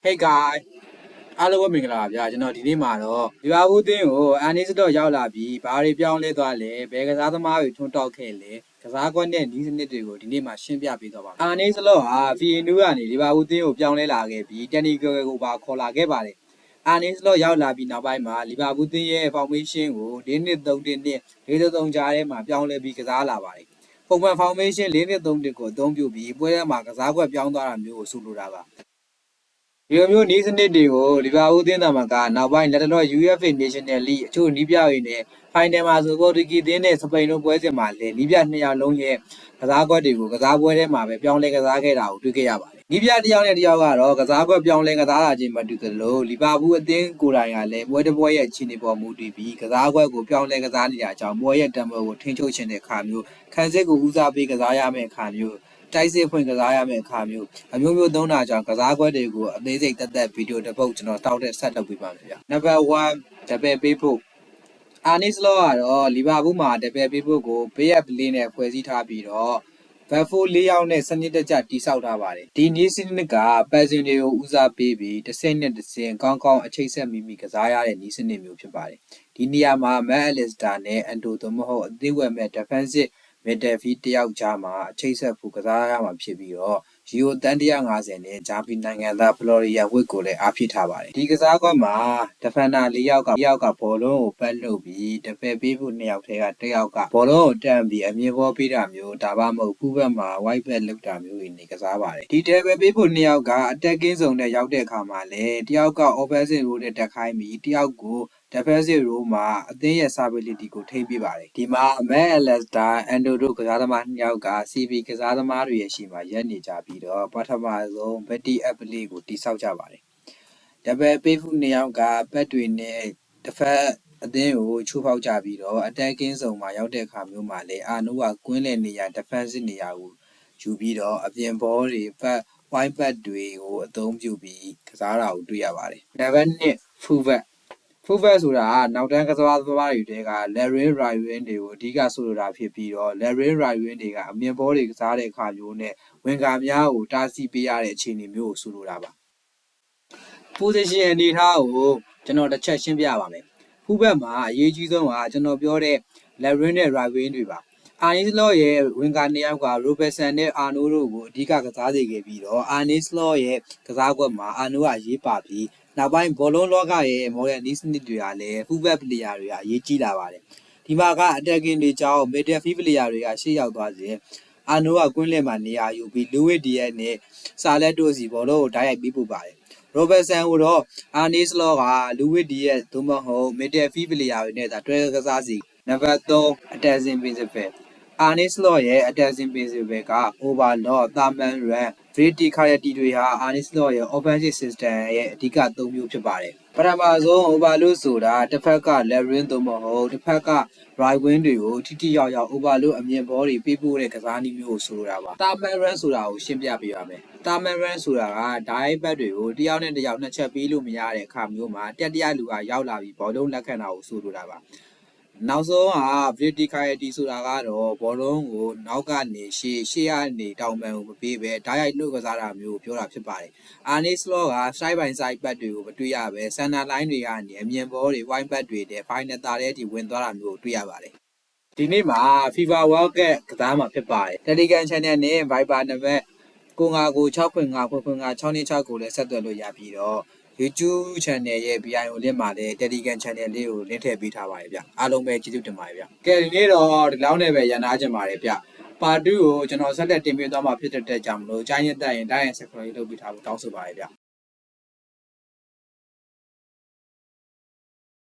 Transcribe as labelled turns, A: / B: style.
A: Hey guys အားလုံးပဲမင်္ဂလာပါဗျာကျွန်တော်ဒီနေ့မှာတော့လီဗာပူးအသင်းကိုအန်နီစတော့ရောက်လာပြီးဘာတွေပြောင်းလဲသွားလဲဘယ်ကစားသမားတွေထွန်းတောက်ခဲ့လဲကစားကွက်နဲ့နီးစနစ်တွေကိုဒီနေ့မှာရှင်းပြပေးသွားပါမယ်အန်နီစလော့ဟာဖီအင်နူကနေလီဗာပူးအသင်းကိုပြောင်းလဲလာခဲ့ပြီးတန်နီဂယ်ကိုပါခေါ်လာခဲ့ပါတယ်အန်နီစလော့ရောက်လာပြီးနောက်ပိုင်းမှာလီဗာပူးအသင်းရဲ့ formation ကို4-2-3-1 ကြားထဲမှာပြောင်းလဲပြီးကစားလာပါတယ်ပုံမှန် formation 4-2-3-1ကိုအသုံးပြုပြီးပွဲထဲမှာကစားကွက်ပြောင်းသွားတာမျိုးကိုဆိုလိုတာပါဒီလိုမျိုးနီးစနစ်တွေကိုလီဗာပူးအသင်းသားမှာကနောက်ပိုင်းလက်တော် UEFA National League အချို့နီးပြတွေနဲ့ Final မှာဆိုပေါ်တူဂီအသင်းနဲ့စပိန်တို့ပွဲစဉ်မှာလည်းနီးပြနှစ်ယောက်လုံးရဲ့ကစားကွက်တွေကိုကစားပွဲထဲမှာပဲပြောင်းလဲကစားခဲ့တာကိုတွေ့ခဲ့ရပါတယ်။နီးပြတစ်ယောက်နဲ့တစ်ယောက်ကတော့ကစားကွက်ပြောင်းလဲကစားတာချင်းမတူသလိုလီဗာပူးအသင်းကိုယ်တိုင်ကလည်းပွဲတစ်ပွဲရဲ့အခြေအနေပေါ်မူတည်ပြီးကစားကွက်ကိုပြောင်းလဲကစားနေတဲ့အကြောင်းပွဲရဲ့တံပိုးကိုထိန်းချုပ်ခြင်းတဲ့အခါမျိုးခံစစ်ကိုဦးစားပေးကစားရမယ့်အခါမျိုးတိုက်စစ်ဖွင့်ကစားရမယ့်အခါမျိုးအမျိုးမျိုးသုံးတာကြောင့်ကစားကွက်တွေကိုအသေးစိတ်တက်ဗီဒီယိုတစ်ပုတ်ကျွန်တော်တောက်တဲ့ဆက်လုပ်ပေးပါမယ်ဗျ။ Number 1တပယ်ပေးဖို့အာနီစလော့ကတော့လီဗာပူးမှာတပယ်ပေးဖို့ကိုဘေးရပလေးနဲ့ဖွဲ့စည်းထားပြီးတော့ဘက်ဖိုး၄ယောက်နဲ့စနစ်တကျတိစောက်ထားပါတယ်ဒီနီးစနစ်ကပတ်စင်တွေကိုဦးစားပေးပြီးတစ်ဆင့်နဲ့တစ်ဆင့်ကောင်းကောင်းအချိတ်ဆက်မိကစားရတဲ့နီးစနစ်မျိုးဖြစ်ပါတယ်ဒီနေရာမှာမက်အလစ်စတာနဲ့အန်တိုသို့မဟုတ်အသေးဝယ်မဲ့ defensive မီဒယ်ဖီတယောက်ကြားမှာအချိတ်ဆက်ဖို့ကစားရမှာဖြစ်ပြီးတော့ရီယိုတန်150နဲ့ဂျာပီနိုင်ငံသားဖလော်ရီယာဝစ်ကိုလည်းအားဖြစ်ထားပါတယ်ဒီကစားကွက်မှာဒဖန်နာ၄ယောက်ကဘောလုံးကိုပတ်လုပ်ပြီးတပယ်ပေးဖို့2ယောက်ထဲကတစ်ယောက်ကဘောလုံးကိုတန့်ပြီးအမြင်ပေါ်ပေးတာမျိုးဒါမှမဟုတ်ဖူးဘက်မှာ white back လောက်တာမျိုးတွေနေကစားပါတယ်ဒီတပယ်ပေးဖို့2ယောက်က attacking zone နဲ့ရောက်တဲ့အခါမှာလည်းတစ်ယောက်က offensive role နဲ့တက်ခိုင်းပြီးတစ်ယောက်ကိုdefensive role မှာအသင်းရဲ့ stability ကိုထိန်းပေးပါတယ်ဒီမှာမက်အလက်စတာအန်ဒိုတို့ကစားသမား2ယောက်က CB ကစားသမားတွေရဲ့ရှေ့မှာရပ်နေကြပြီးတော့ပထမဆုံးဘက်တီအပလေးကိုတိစောက်ကြပါတယ်တပယ်ပေးဖို့2ယောက်ကဘက်တွေနဲ့တစ်ဖက်အသင်းကိုချိုးဖောက်ကြပြီးတော့ attacking zone မှာရောက်တဲ့အခါမျိုးမှာလည်းအာနိုးကကွင်းလည်နေရာ defensive နေရာကိုယူပြီးတော့အပြင်ဘောတွေပတ်white back တွေကိုအသုံးပြုပြီးကစားတာကိုတွေ့ရပါတယ်နံပါတ်2 fullback fullback ဆိုတာကနောက်တန်းကစားသမားတွေတဲက Larry Ryan တွေကိုအဓိကဆိုလိုတာဖြစ်ပြီးတော့ Larry Ryan တွေကအမြင်ဘောတွေကစားတဲ့အခါမျိုးနဲ့ဝင်ကာများကိုတားဆီးပေးရတဲ့အခြေအနေမျိုးကိုဆိုလိုတာပါ position အနေထားကိုကျွန်တော်တစ်ချက်ရှင်းပြပါမယ် fullback မှာအရေးကြီးဆုံးကကျွန်တော်ပြောတဲ့ Larry နဲ့ Ryan တွေပါအာနီစလော့ရဲ့ဝင်ကာ2ယောက်က Robertson နဲ့ Arno တို့ကိုအဓိကကစားစေခဲ့ပြီးတော့အာနီစလော့ရဲ့ကစားကွက်မှာ Arno ကရေးပါပြီးနောက်ပိုင်းဘောလုံးလောကရဲ့ modern နီးစနစ်တွေကလည်း fullback player တွေကအရေးကြီးလာပါတယ်ဒီမှာက attacking တွေကြောင့် midfield player တွေကရှေ့ရောက်သွားစဉ်Arno ကကွင်းလယ်မှာနေရာယူပြီး Luis Diaz နဲ့ Salah တို့စီဘောလုံးကိုတိုက်ရိုက်ပေးပို့ပါတယ်Robertson ကိုတော့ Arne Slot က Luis Diaz သို့မဟုတ် midfield player တွေနဲ့သာတွဲကစားစီနံပါတ်3 attacking principle Arne Slot ရဲ့ attacking principle က overload, thermal run, verticality တွေဟာ Arne Slot ရဲ့ offensive system ရဲ့အဓိက3မျိုးဖြစ်ပါတယ်ပထမဆုံး overload ဆိုတာတစ်ဖက်က Larry သို့မဟုတ်တစ်ဖက်က right wing တွေကိုထိထိရောက်ရောက် overload အမြင်ဘောတွေပေးပို့တဲ့ကစားနည်းမျိုးကိုဆိုလိုတာပါ thermal run ဆိုတာကိုရှင်းပြပေးပါမယ် thermal run ဆိုတာက direct back တွေကိုတစ်ယောက်နဲ့တစ်ယောက်နှစ်ချက်ပေးလို့မရတဲ့အခါမျိုးမှာတတိယလူကရောက်လာပြီးဘောလုံးလက်ခံတာကိုဆိုလိုတာပါနောက်ဆုံးက verticality ဆိုတာကတော့ဘောလုံးကိုနောက်ကနေရှေ့ကနေတောင်ပံကိုမပေးဘဲဓာတ်ရိုက်နှုတ်ကစားတာမျိုးကိုပြောတာဖြစ်ပါတယ် Arne Slot က side by side back တွေကိုမတွေ့ရဘဲ center line တွေကနေအမြင်ဘောတွေ wide back တွေနဲ့ final တာတဲ့အထိဝင်သွားတာမျိုးကိုတွေ့ရပါတယ်ဒီနေ့မှာ FIFA World Cup ကစားမှာဖြစ်ပါတယ် Telegram Channel နဲ့ Viber နံပါတ်959656566ကိုလည်းဆက်သွယ်လို့ရပြီးတော့ YouTube Channel ရဲ့ BIO link မှာလည်း Telegram Channel လေးကို link ထည့်ပေးထားပါတယ်ဗျအားလုံးပဲကျေးဇူးတင်ပါတယ်ဗျကဲဒီနေ့တော့ဒီလောက်နဲ့ပဲရန်နာကြပါတယ်ဗျပါတူကိုကျွန်တော်ဆက်လက်တင်ပြသွားမှာဖြစ်တဲ့အတွက်ကြောင့်မလို့ကြားရင်တက်ရင် subscribe လုပ်ပေးထားဖို့တောင်းဆိုပါတယ်ဗျ